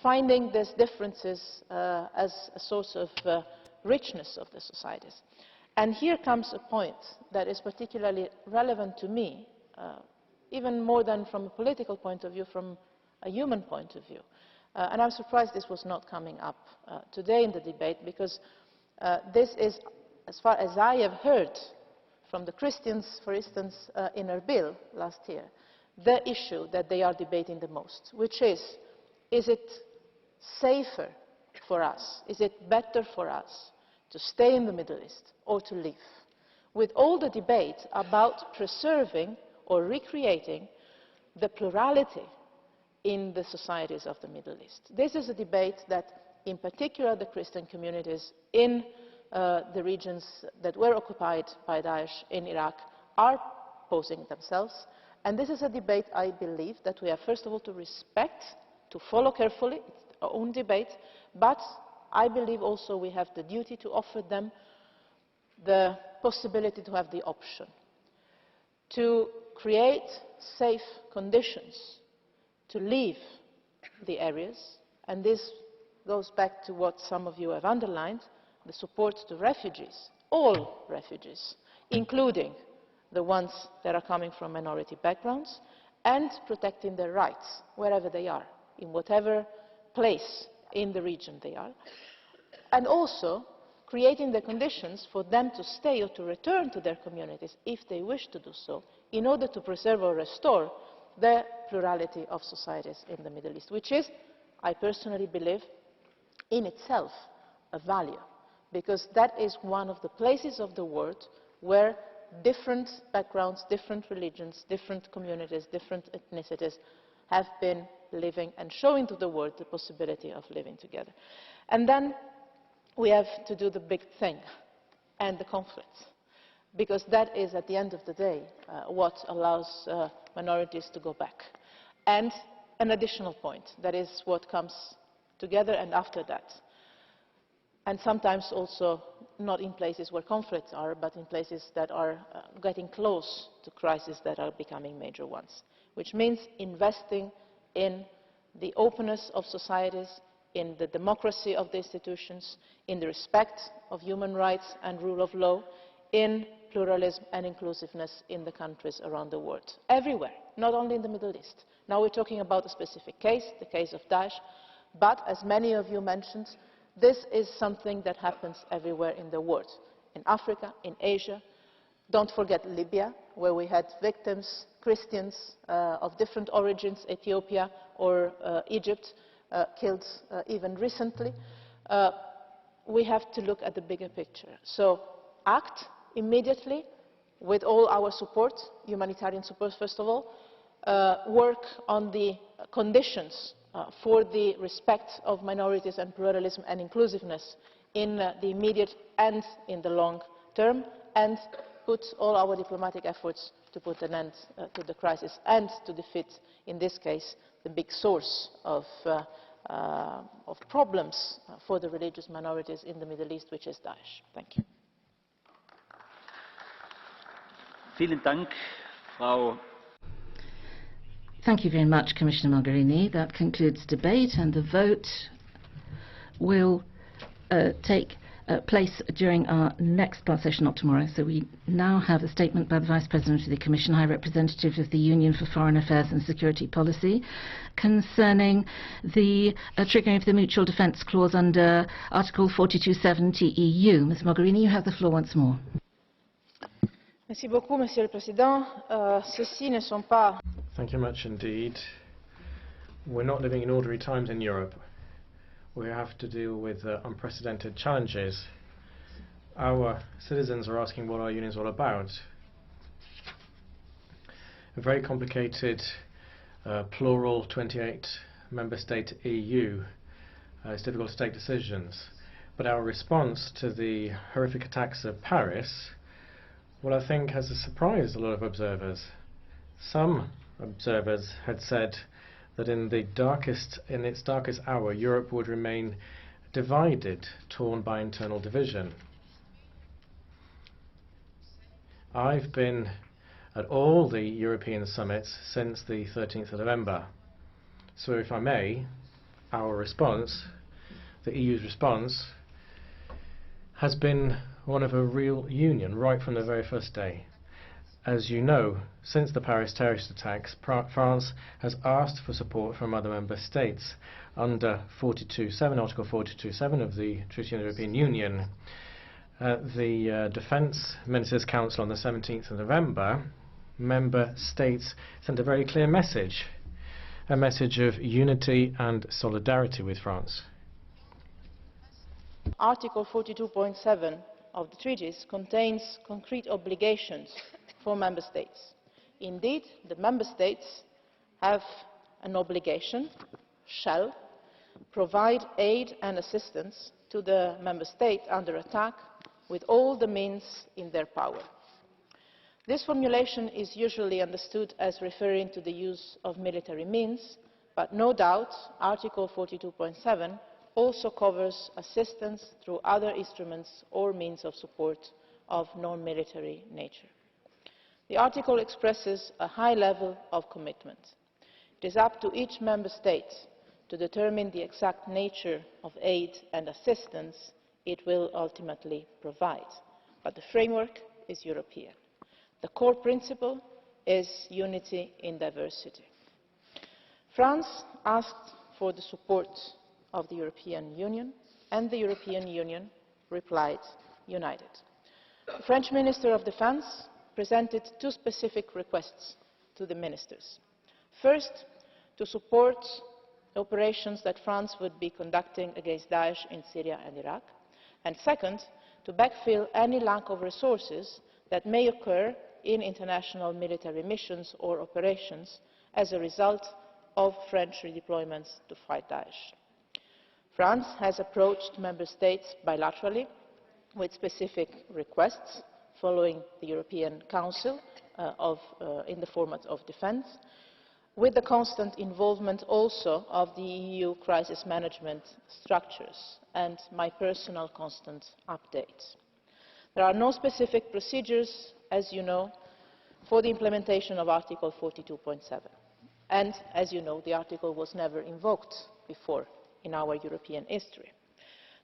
finding these differences as a source of richness of the societies. And here comes a point that is particularly relevant to me, even more than from a political point of view, from a human point of view. And I'm surprised this was not coming up today in the debate, because this is, as far as I have heard from the Christians, for instance, in Erbil last year, the issue that they are debating the most, which is it safer for us, is it better for us to stay in the Middle East or to leave? With all the debate about preserving or recreating the plurality in the societies of the Middle East. This is a debate that, in particular, the Christian communities in the regions that were occupied by Daesh in Iraq are posing themselves. And this is a debate, I believe, that we have first of all to respect, to follow carefully. It's our own debate, but I believe also we have the duty to offer them the possibility to have the option to create safe conditions to leave the areas. And this goes back to what some of you have underlined, the support to refugees, all refugees, including the ones that are coming from minority backgrounds, and protecting their rights wherever they are, in whatever place in the region they are, and also creating the conditions for them to stay or to return to their communities if they wish to do so, in order to preserve or restore the plurality of societies in the Middle East, which is, I personally believe, in itself a value, because that is one of the places of the world where different backgrounds, different religions, different communities, different ethnicities have been living and showing to the world the possibility of living together. And then we have to do the big thing, end the conflict, because that is, at the end of the day, what allows minorities to go back. And an additional point, that is what comes together and after that, and sometimes also not in places where conflicts are, but in places that are getting close to crises that are becoming major ones, which means investing in the openness of societies, in the democracy of the institutions, in the respect of human rights and rule of law, in pluralism and inclusiveness in the countries around the world, everywhere, not only in the Middle East. Now we're talking about a specific case, the case of Daesh, but as many of you mentioned, this is something that happens everywhere in the world, in Africa, in Asia. Don't forget Libya, where we had victims, Christians of different origins, Ethiopia or Egypt, killed even recently. We have to look at the bigger picture. So act immediately with all our support, humanitarian support first of all, work on the conditions for the respect of minorities and pluralism and inclusiveness in the immediate and in the long term, and put all our diplomatic efforts to put an end to the crisis and to defeat, in this case, the big source of problems for the religious minorities in the Middle East, which is Daesh. Thank you. Vielen Dank, Frau. Thank you very much, Commissioner Mogherini. That concludes debate, and the vote will take place during our next part session, not tomorrow. So we now have a statement by the Vice President of the Commission, High Representative of the Union for Foreign Affairs and Security Policy, concerning the triggering of the Mutual Defence Clause under Article 4270 EU. Ms. Mogherini, you have the floor once more. Merci beaucoup, Monsieur le Président. Ceci ne sont pas. Thank you much indeed. We're not living in ordinary times in Europe. We have to deal with unprecedented challenges. Our citizens are asking what our union is all about. A very complicated, plural 28 member state EU. It's difficult to take decisions. But our response to the horrific attacks of Paris, well, I think has surprised a lot of observers. Some observers had said that in its darkest hour, Europe would remain divided, torn by internal division. I've been at all the European summits since the 13th of November. So if I may, our response, the EU's response, has been one of a real union right from the very first day. As you know, since the Paris terrorist attacks, France has asked for support from other member states. Under Article 42.7 of the Treaty on the European Union, the Defence Ministers' Council on the 17th of November, member states sent a very clear message, a message of unity and solidarity with France. Article 42.7 of the treaties contains concrete obligations for member states. Indeed, the member states have an obligation, shall, provide aid and assistance to the member state under attack with all the means in their power. This formulation is usually understood as referring to the use of military means, but no doubt Article 42.7 also covers assistance through other instruments or means of support of non-military nature. The article expresses a high level of commitment. It is up to each member state to determine the exact nature of aid and assistance it will ultimately provide, but the framework is European. The core principle is unity in diversity. France asked for the support of the European Union, and the European Union replied united. The French Minister of Defence presented two specific requests to the ministers. First, to support operations that France would be conducting against Daesh in Syria and Iraq, and second, to backfill any lack of resources that may occur in international military missions or operations as a result of French redeployments to fight Daesh. France has approached member states bilaterally with specific requests following the European Council in the format of defence, with the constant involvement also of the EU crisis management structures and my personal constant updates. There are no specific procedures, as you know, for the implementation of Article 42.7. And, as you know, the article was never invoked before in our European history.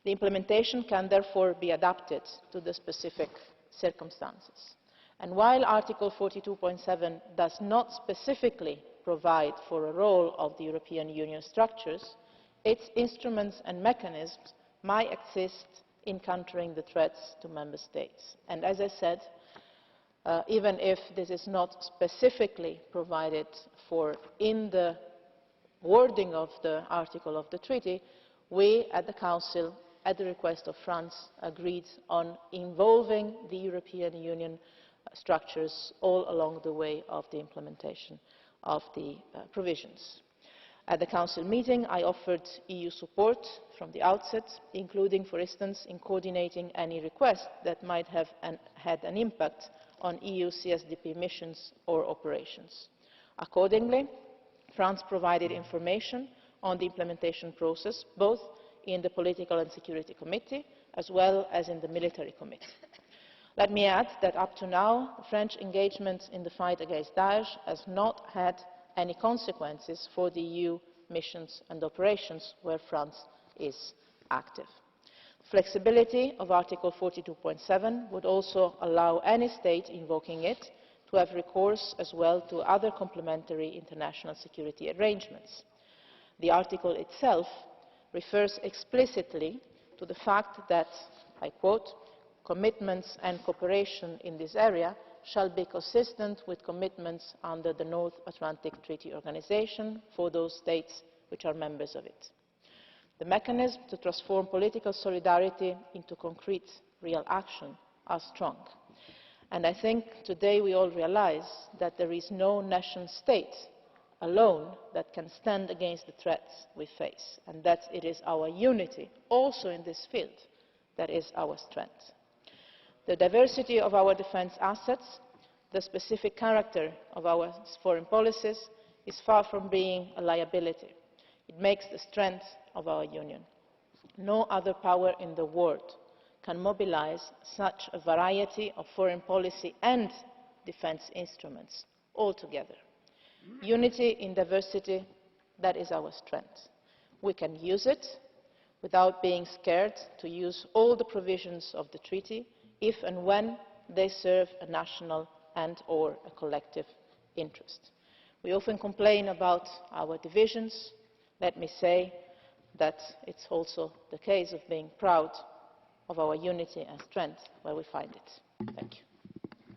The implementation can therefore be adapted to the specific circumstances. And while Article 42.7 does not specifically provide for a role of the European Union structures, its instruments and mechanisms might exist in countering the threats to member states. And as I said, even if this is not specifically provided for in the wording of the article of the treaty, we at the Council, at the request of France, agreed on involving the European Union structures all along the way of the implementation of the provisions. At the Council meeting, I offered EU support from the outset, including, for instance, in coordinating any request that might have had an impact on EU CSDP missions or operations. Accordingly, France provided information on the implementation process, both in the Political and Security Committee as well as in the Military Committee. Let me add that up to now, French engagement in the fight against Daesh has not had any consequences for the EU missions and operations where France is active. Flexibility of Article 42.7 would also allow any state invoking it to have recourse as well to other complementary international security arrangements. The article itself refers explicitly to the fact that, I quote, "commitments and cooperation in this area shall be consistent with commitments under the North Atlantic Treaty Organization for those states which are members of it." The mechanism to transform political solidarity into concrete, real action are strong. And I think today we all realise that there is no nation state alone that can stand against the threats we face, and that it is our unity, also in this field, that is our strength. The diversity of our defence assets, the specific character of our foreign policies, is far from being a liability. It makes the strength of our Union. No other power in the world can mobilise such a variety of foreign policy and defence instruments all together. Unity in diversity, that is our strength. We can use it without being scared to use all the provisions of the treaty if and when they serve a national and/or a collective interest. We often complain about our divisions. Let me say that it's also the case of being proud of our unity and strength where we find it. Thank you.